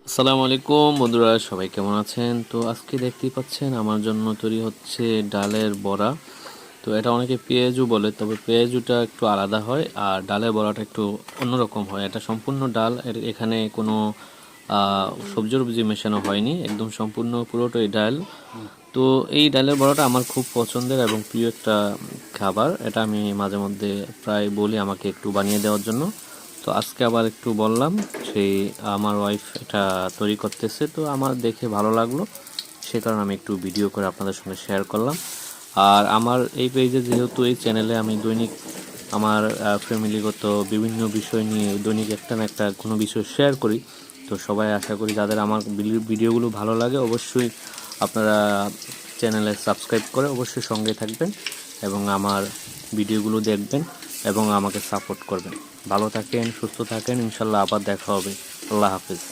আসসালামু আলাইকুম বন্ধুরা, সবাই কেমন আছেন? তো আজকে দেখতেই পাচ্ছেন আমার জন্য তৈরি হচ্ছে ডালের বড়া। তো এটা অনেকে পেঁয়াজু বলে, তবে পেঁয়াজুটা একটু আলাদা হয় আর ডালের বড়াটা একটু অন্যরকম হয়। এটা সম্পূর্ণ ডাল, এখানে কোনো সবজি টবজি মেশানো হয়নি, একদম সম্পূর্ণ পুরোটাই ডাল। তো এই ডালের বড়াটা আমার খুব পছন্দের এবং প্রিয় একটা খাবার। এটা আমি মাঝে মধ্যে প্রায় বলি আমাকে একটু বানিয়ে দেওয়ার জন্য। তো আজকে আবার একটু বললাম, সেই আমার ওয়াইফ এটা তৈরি করতেছে, তো আমার দেখে ভালো লাগলো, সে কারণে আমি একটু ভিডিও করে আপনাদের সঙ্গে শেয়ার করলাম। আর আমার এই পেজে, যেহেতু এই চ্যানেলে আমি দৈনিক আমার ফ্যামিলিগত বিভিন্ন বিষয় নিয়ে দৈনিক একটা না একটা কোনো বিষয় শেয়ার করি, তো সবাই আশা করি যাদের আমার ভিডিওগুলো ভালো লাগে অবশ্যই আপনারা চ্যানেলে সাবস্ক্রাইব করে অবশ্যই সঙ্গে থাকবেন এবং আমার ভিডিওগুলো দেখবেন এবং আমাকে সাপোর্ট করবেন। ভালো থাকেন, সুস্থ থাকেন, ইনশাল্লাহ আবার দেখা হবে। আল্লাহ হাফিজ।